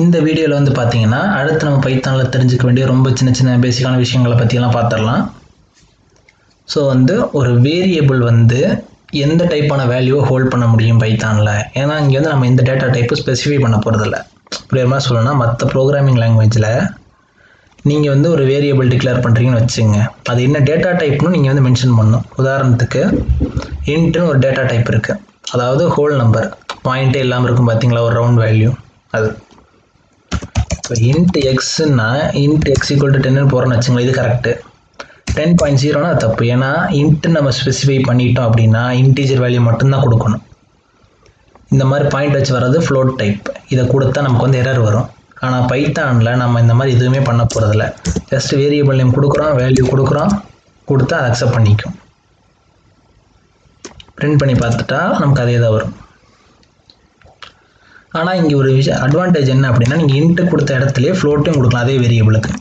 இந்த வீடியோவில் வந்து பார்த்தீங்கன்னா அடுத்து நம்ம பைத்தானில் தெரிஞ்சுக்க வேண்டிய ரொம்ப சின்ன சின்ன பேசிக்கான விஷயங்களை பற்றியெல்லாம் பார்த்துடலாம். ஸோ வந்து ஒரு வேரியபிள் வந்து எந்த டைப்பான வேல்யூவை ஹோல்ட் பண்ண முடியும் பைத்தானில். ஏன்னா இங்கே வந்து நம்ம எந்த டேட்டா டைப்பு ஸ்பெசிஃபை பண்ண போகிறதில்ல. இப்படி ஒரு மாதிரி சொல்லணும்னா மற்ற ப்ரோக்ராமிங் லாங்குவேஜில் நீங்கள் வந்து ஒரு வேரியபிள் டிக்ளேர் பண்ணுறீங்கன்னு வச்சுங்க, அது என்ன டேட்டா டைப்னு நீங்கள் வந்து மென்ஷன் பண்ணணும். உதாரணத்துக்கு இன்ட்னு ஒரு டேட்டா டைப் இருக்குது, அதாவது ஹோல் நம்பர், பாயிண்ட்டே இல்லாமல் இருக்கும் பார்த்தீங்களா, ஒரு ரவுண்ட் வேல்யூ அது. இப்போ இன்ட் எக்ஸ்னா இன்ட் எக்ஸ் ஈக்குவல் டு 10 போகிறோன்னு வச்சுங்களேன், இது கரெக்டு. 10.0னா அது தப்பு. ஏன்னா இன்ட்டு நம்ம ஸ்பெசிஃபை பண்ணிட்டோம் அப்படின்னா இன்டீஜர் வேல்யூ மட்டும்தான் கொடுக்கணும். இந்த மாதிரி பாயிண்ட் வச்சு வர்றது ஃப்ளோட் டைப், இதை கொடுத்தா நமக்கு வந்து எரர் வரும். ஆனால் பைத்தானில் நம்ம இந்த மாதிரி எதுவுமே பண்ண போகிறதில்ல. ஜஸ்ட் வேரியபிள் நேம் கொடுக்குறோம், வேல்யூ கொடுக்குறோம், கொடுத்தா அதை அக்செப்ட் பண்ணிக்கும். பிரிண்ட் பண்ணி பார்த்துட்டா நமக்கு அதே தான் வரும். ஆனால் இங்கே ஒரு விஷயம் அட்வான்டேஜ் என்ன அப்படின்னா, நீங்கள் இன்ட்டு கொடுத்த இடத்துலையே ஃப்ளோட்டும் கொடுக்கலாம் அதே வேரியபிளுக்கு.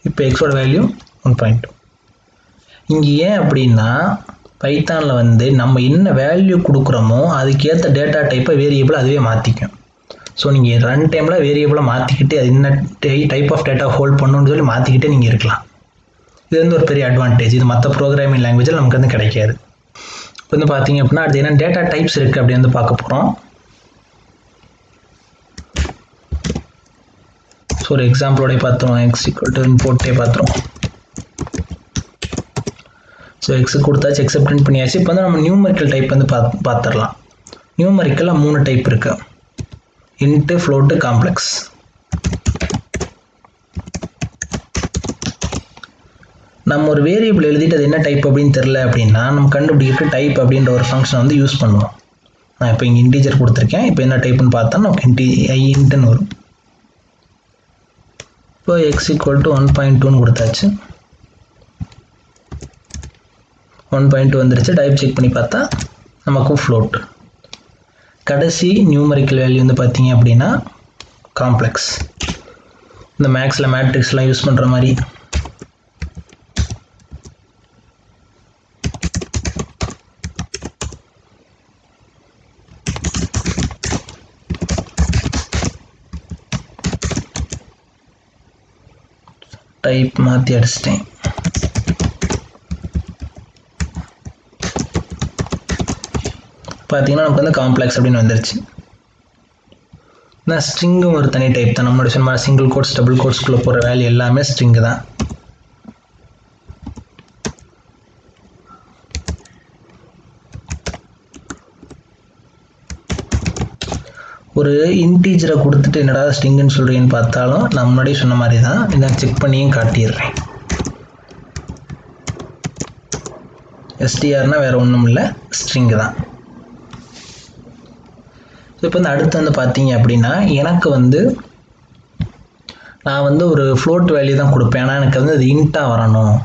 இப்போ எக்ஸோட வேல்யூ 1.2. இங்கே ஏன் அப்படின்னா பைத்தானில் வந்து நம்ம என்ன வேல்யூ கொடுக்குறோமோ அதுக்கேற்ற டேட்டா டைப்பை வேரியபிள் அதுவே மாற்றிக்கும். ஸோ நீங்கள் ரன் டைமில் வேரியபிளை மாற்றிக்கிட்டு அது என்ன டைப் ஆஃப் டேட்டா ஹோல்ட் பண்ணணும்னு சொல்லி மாற்றிக்கிட்டே நீங்கள் இருக்கலாம். இது வந்து ஒரு பெரிய அட்வான்டேஜ். இது மற்ற ப்ரோக்ராமிங் லாங்குவேஜில் நமக்கு வந்து கிடைக்காது. இப்போ வந்து பார்த்தீங்க அப்படின்னா அது என்ன டேட்டா டைப்ஸ் இருக்குது அப்படி வந்து பார்க்க போகிறோம். ஸோ ஒரு எக்ஸாம்பிளோடய பார்த்துருவோம். எக்ஸ் ஈக்குவல் டு இம்போர்ட்டே பார்த்துருவோம். ஸோ எக்ஸு கொடுத்தாச்சு, எக்ஸை பிரிண்ட் பண்ணியாச்சு. இப்போ வந்து நம்ம நியூமரிக்கல் டைப் வந்து பார்த்துடலாம். நியூமரிக்கலில் 3 டைப் இருக்குது: இன்ட்டு, ஃப்ளோட்டு, காம்ப்ளெக்ஸ். நம்ம ஒரு வேரியபிள் எழுதிட்டு அது என்ன டைப் அப்படின்னு தெரில அப்படின்னா நம்ம கண்டுபிடிக்க டைப் அப்படின்ற ஒரு ஃபங்க்ஷனை வந்து யூஸ் பண்ணுவோம். நான் இப்போ இங்கே இன்டீஜர் கொடுத்துருக்கேன். இப்போ என்ன டைப்புன்னு பார்த்தா நமக்கு இன்ட்டுன்னு வரும். இப்போ எக்ஸ் ஈக்குவல் டு 1.2ன்னு கொடுத்தாச்சு. 1.2 வந்துருச்சு. டைப் செக் பண்ணி பார்த்தா நமக்கு ஃப்ளோட். கடைசி நியூமரிக்கல் வேல்யூ வந்து பார்த்தீங்க அப்படின்னா காம்ப்ளெக்ஸ். இந்த மேக்ஸில் மேட்ரிக்ஸ்லாம் யூஸ் பண்ணுற மாதிரி டைப் மாற்றி அடிச்சிட்டேன். பார்த்தீங்கன்னா நமக்கு வந்து காம்ப்ளெக்ஸ் அப்படின்னு வந்துருச்சு. நான் ஸ்ட்ரிங்கும் ஒரு தனி டைப் தான். நம்மளோட சொன்ன சிங்கிள் கோட்ஸ், டபுள் கோட்ஸ்குள்ளே போகிற வேல்யூ எல்லாமே ஸ்ட்ரிங்கு தான். ஒரு இன்டீஜரை கொடுத்துட்டு என்னடா ஸ்ட்ரிங்குன்னு சொல்கிறீங்கன்னு பார்த்தாலும் நான் முன்னாடியே சொன்ன மாதிரி தான். இதை செக் பண்ணியும் காட்டிடுறேன். எஸ்டிஆர்னா வேறு ஒன்றும் இல்லை, ஸ்ட்ரிங்கு தான். இப்போ வந்து அடுத்து வந்து பார்த்தீங்க அப்படின்னா எனக்கு வந்து நான் வந்து ஒரு ஃப்ளோட் வேல்யூ தான் கொடுப்பேன். ஆனால் எனக்கு வந்து அது இன்ட்டாக வரணும்.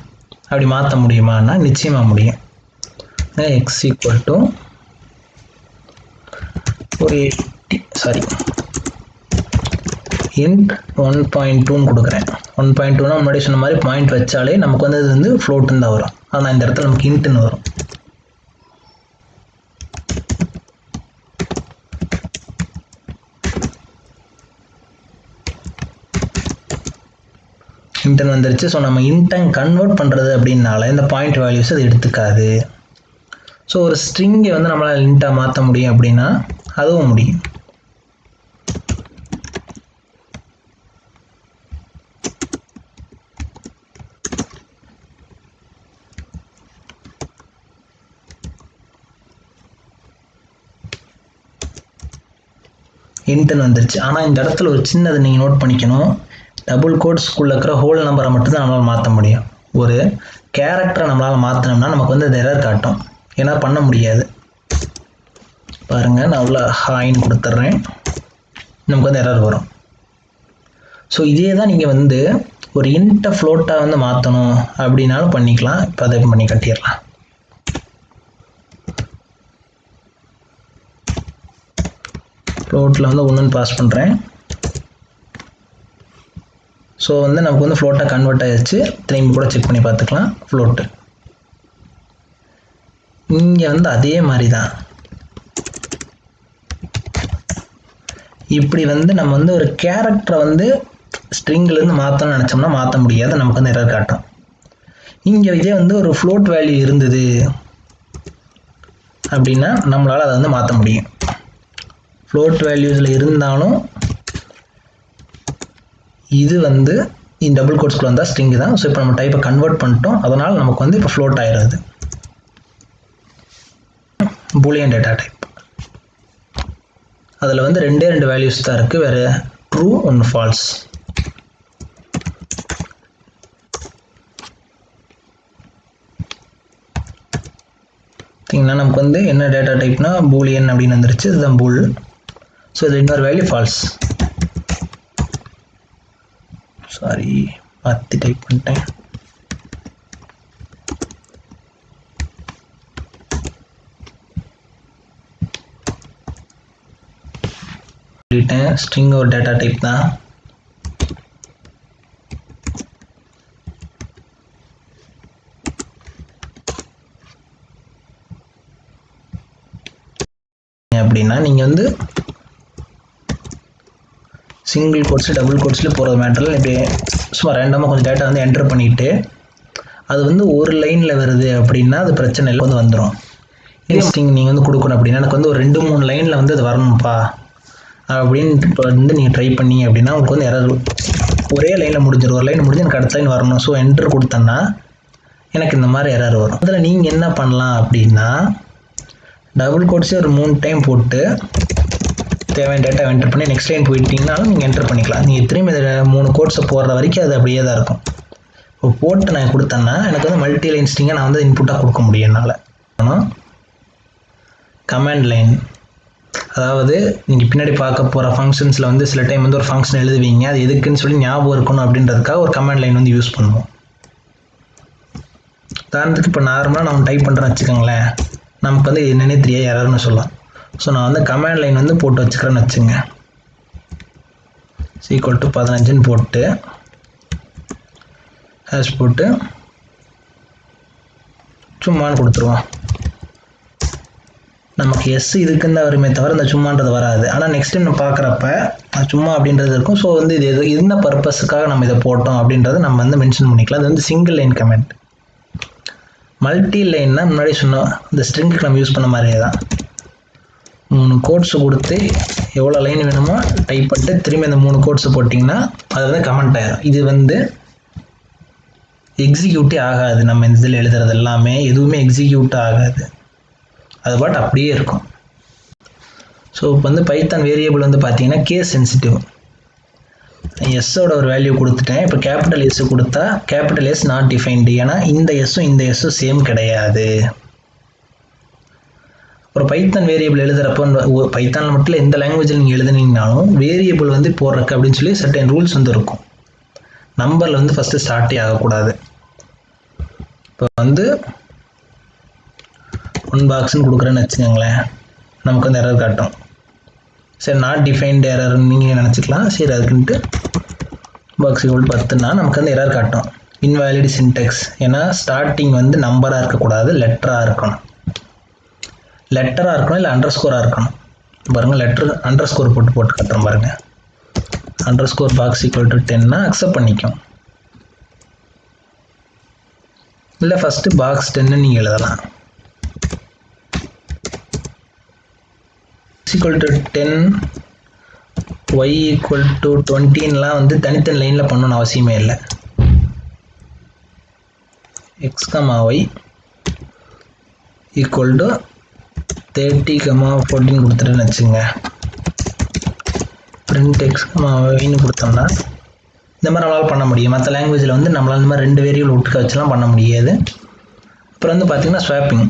அப்படி மாற்ற முடியுமான்னா நிச்சயமாக முடியும். எக்ஸ் ஈக்குவல் டு ஒரு இன்ட் 1.2ன்னு கொடுக்குறேன். 1.2னா முன்னாடி சொன்ன மாதிரி பாயிண்ட் வச்சாலே நமக்கு வந்து அது வந்து ஃப்ளோட்டுன்னு தான் வரும். ஆனால் இந்த இடத்துல நமக்கு இன்ட்டுன்னு வரும். இன்டன் வந்துருச்சு. ஸோ நம்ம இன்டன் கன்வெர்ட் பண்ணுறது அப்படின்னால இந்த பாயிண்ட் வேல்யூஸ் அது எடுத்துக்காது. ஸோ ஒரு ஸ்ட்ரிங்கை வந்து நம்மளால் இன்ட்டாக மாற்ற முடியும் அப்படின்னா அதுவும் முடியும். இன்டன் வந்துருச்சு. ஆனால் இந்த இடத்துல ஒரு சின்னதை நீங்கள் நோட் பண்ணிக்கணும். டபுள் கோட்ஸ்குள்ளே இருக்கிற ஹோல் நம்பரை மட்டும்தான் நம்மளால் மாற்ற முடியும். ஒரு கேரக்டரை நம்மளால் மாற்றினோம்னா நமக்கு வந்து அது எரர் காட்டும். ஏன்னா பண்ண முடியாது. பாருங்கள், நான் உள்ள ஹாய்ன்னு கொடுத்துட்றேன், நமக்கு வந்து எரர் வரும். ஸோ இதே தான் நீங்கள் வந்து ஒரு இன்ட்டை ஃப்ளோட்டாக வந்து மாற்றணும் அப்படின்னாலும் பண்ணிக்கலாம். இப்போ அதை பண்ணி கட்டிடலாம். ஃப்ளோட்டில் வந்து 1ன்னு பாஸ் பண்ணுறேன். ஸோ வந்து நமக்கு வந்து ஃப்ளோட்டாக கன்வெர்ட் ஆகிடுச்சு. திரும்பி கூட செக் பண்ணி பார்த்துக்கலாம். ஃப்ளோட்டு இங்கே வந்து அதே மாதிரி தான். இப்படி வந்து நம்ம வந்து ஒரு கேரக்டரை வந்து ஸ்ட்ரிங்லேருந்து மாற்றணும்னு நினச்சோம்னா மாற்ற முடியாது, நமக்கு வந்து எரர் காட்டும். இங்கே இதே வந்து ஒரு ஃப்ளோட் வேல்யூ இருந்தது அப்படின்னா நம்மளால் அதை வந்து மாற்ற முடியும். ஃப்ளோட் வேல்யூஸில் இருந்தாலும் இது வந்து டபுள் கோட்ஸ்குள்ள வந்தால் ஸ்ட்ரிங் தான். ஸோ இப்போ நம்ம டைப்பை கன்வெர்ட் பண்ணிட்டோம், அதனால் நமக்கு வந்து இப்போ ஃப்ளோட் ஆயிடுது. பூலியன் டேட்டா டைப் அதில் வந்து ரெண்டு வேல்யூஸ் தான் இருக்குது, வேறு ட்ரூ ஒன்று ஃபால்ஸ். பார்த்தீங்கன்னா நமக்கு வந்து என்ன டேட்டா டைப்னா பூலியன் அப்படின்னு வந்துருச்சு, இதுதான் பூல். ஸோ இது இன்னொரு வேல்யூ ஃபால்ஸ். சாரி, மாற்றி டைப் பண்ணிட்டேன். ஸ்ட்ரிங் ஒரு டேட்டா டைப் தான். அப்படின்னா நீங்கள் வந்து சிங்கிள் கோட்ஸ் டபுள் கோட்ஸில் போகிற மேட்டரில் இப்படி சும்மா ரேண்டமாக கொஞ்சம் டேட்டா வந்து என்டர் பண்ணிவிட்டு அது வந்து ஒரு லைனில் வருது அப்படின்னா அது பிரச்சனை இல்லை, வந்து வந்துடும். இதே ஸ்ட்ரிங் நீங்கள் வந்து கொடுக்கணும் அப்படின்னா எனக்கு வந்து ஒரு 2-3 லைனில் வந்து அது வரணும்ப்பா அப்படின்னு வந்து நீங்கள் ட்ரை பண்ணி அப்படின்னா உங்களுக்கு வந்து எரர் ஒரே லைனில் முடிஞ்சிடும். ஒரு லைன் முடிஞ்சு எனக்கு அடுத்த லைன் வரணும். ஸோ என்டர் கொடுத்தேன்னா எனக்கு இந்த மாதிரி எரர் வரும். அதில் நீங்கள் என்ன பண்ணலாம் அப்படின்னா டபுள் கோட்ஸே ஒரு 3 டைம் போட்டு தேவையான டேட்டா என்டர் பண்ணி நெக்ஸ்ட் லைன் போயிட்டீங்கனாலும் நீங்கள் என்டர் பண்ணிக்கலாம். நீங்கள் திரும்பி இந்த 3 கோட்ஸை போடுற வரைக்கும் அது அப்படியே தான் இருக்கும். இப்போ போட்டு நான் கொடுத்தேன்னா எனக்கு வந்து மல்டி லைன் ஸ்ட்ரிங்கை நான் வந்து இன்புட்டாக கொடுக்க முடியும் என்னால். ஆனால் கமாண்ட் லைன், அதாவது நீங்கள் பின்னாடி பார்க்க போகிற ஃபங்க்ஷன்ஸில் வந்து சில டைம் வந்து ஒரு ஃபங்க்ஷன் எழுதுவீங்க, அது எதுக்குன்னு சொல்லி ஞாபகம் இருக்கணும் அப்படின்றதுக்காக ஒரு கமாண்ட் லைன் வந்து யூஸ் பண்ணுவோம். உதாரணத்துக்கு இப்போ நார்மலாக நம்ம டைப் பண்ணுறேன்னு வச்சுக்கோங்களேன், நமக்கு வந்து என்னென்னே தெரியாது, எரர்னு சொல்லலாம். ஸோ நான் வந்து கமாண்ட் லைன் வந்து போட்டு வச்சுக்கிறேன்னு வச்சுங்க. ஈக்குவல் டு 15ன்னு போட்டு ஹேஷ் போட்டு சும்மான்னு கொடுத்துருவோம். நமக்கு எஸ் இதுக்குன்னு தான் வருமே தவிர இந்த சும்மான்றது வராது. ஆனால் நெக்ஸ்ட் டைம் நம்ம பார்க்குறப்ப சும்மா அப்படின்றது இருக்கும். ஸோ வந்து இது என்ன பர்பஸுக்காக நம்ம இதை போட்டோம் அப்படின்றத நம்ம வந்து மென்ஷன் பண்ணிக்கலாம். அது வந்து சிங்கிள் லைன் கமெண்ட். மல்டி லைன்னா முன்னாடி சொன்னோம் இந்த ஸ்ட்ரிங்குக்கு நம்ம யூஸ் பண்ண மாதிரியே தான். 3 கோட்ஸ் கொடுத்து எவ்வளோ லைன் வேணுமோ டைப் பண்ணிட்டு திரும்பி அந்த 3 கோட்ஸ் போட்டிங்கன்னா அது வந்து கமெண்ட் ஆகிடும். இது வந்து எக்ஸிக்யூட்டே ஆகாது. நம்ம இந்த இதில் எழுதுறது எல்லாமே எதுவுமே எக்ஸிக்யூட் ஆகாது, அது பாட்டு அப்படியே இருக்கும். ஸோ இப்போ வந்து பைத்தான் வேரியபிள் வந்து பார்த்தீங்கன்னா கேஸ் சென்சிட்டிவ். எஸ்ஸோட ஒரு வேல்யூ கொடுத்துட்டேன். இப்போ கேபிட்டல் எஸ் கொடுத்தா கேபிட்டல் எஸ் நாட் டிஃபைன்டு, ஏன்னா இந்த எஸ்ஸும் சேம் கிடையாது. அப்புறம் பைத்தான் வேரியபிள் எழுதுறப்போ பைத்தானில் மட்டும் இல்லை, எந்த லாங்குவேஜில் நீங்கள் எழுதுனீங்கனாலும் வேரியபிள் வந்து போடுறக்கு அப்படின்னு சொல்லி சர்டன் ரூல்ஸ் வந்து இருக்கும். நம்பரில் வந்து ஃபஸ்ட்டு ஸ்டார்ட்டே ஆகக்கூடாது. இப்போ வந்து 1 பாக்ஸ்ன்னு கொடுக்குறேன்னு வச்சுக்கோங்களேன், நமக்கு வந்து எரர் காட்டும். சரி, நாட் டிஃபைன்டு எரர்னு நீங்கள் நினச்சிக்கலாம். சரி, அதுக்குன்ட்டு பாக்ஸ் ஈக்குவல் 10ன்னா நமக்கு வந்து எரர் காட்டும். இன்வேலிட் சின்டெக்ஸ், ஏன்னா ஸ்டார்டிங் வந்து நம்பராக இருக்கக்கூடாது, லெட்டராக இருக்கணும். லெட்டராக இருக்கணும், இல்லை அண்டர்ஸ்கோராக இருக்கணும். பாருங்கள், லெட்டர் அண்டர்ஸ்கோர் போட்டு கட்டுறோம் பாருங்கள். அண்டர்ஸ்கோர் பாக்ஸ் ஈக்குவல் டு 10னா அக்செப்ட் பண்ணிக்கும். இல்லை ஃபஸ்ட்டு பாக்ஸ் 10ன்னு நீங்கள் எழுதலாம். Equal to 10 y equal to 20ன்லாம் வந்து தனித்தனி லைனில் பண்ணணும்னு அவசியமே இல்லை. x, y ஈக்குவல் டு 30, 14 கொடுத்துட்டுன்னு வச்சுங்க. print x, yன்னு கொடுத்தோம்னா இந்த மாதிரி நம்மளால் பண்ண முடியும். மற்ற லாங்குவேஜில் வந்து நம்மளால் இந்த மாதிரி 2 வேரியபிள் ஒட்டுக்க வச்சுலாம் பண்ண முடியாது. அப்புறம் வந்து பார்த்திங்கன்னா ஸ்வாப்பிங்.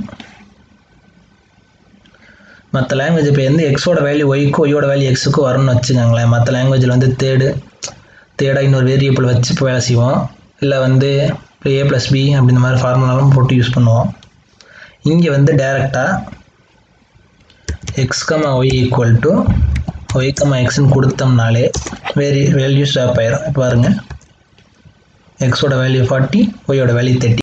மற்ற லாங்குவேஜ் இப்போ வந்து எக்ஸோட வேல்யூ ஒய்க்கோ ஒய்யோட வேல்யூ எக்ஸுக்கோ வரும்னு வச்சுக்கோங்களேன். மற்ற லாங்குவேஜில் வந்து தேர்டாக இன்னொரு வேரியபிள் வச்சு இப்போ வேலை செய்வோம். இல்லை வந்து இப்போ a+b அப்படி இந்த மாதிரி ஃபார்முலாவும் போட்டு யூஸ் பண்ணுவோம். இங்கே வந்து டேரெக்டாக x, y equal to y, xன்னு கொடுத்தோம்னாலே வேல்யூ ஸ்வாப் ஆயிரும். இப்போ பாருங்கள், எக்ஸோட வேல்யூ 40, ஒய்யோட வேல்யூ 30.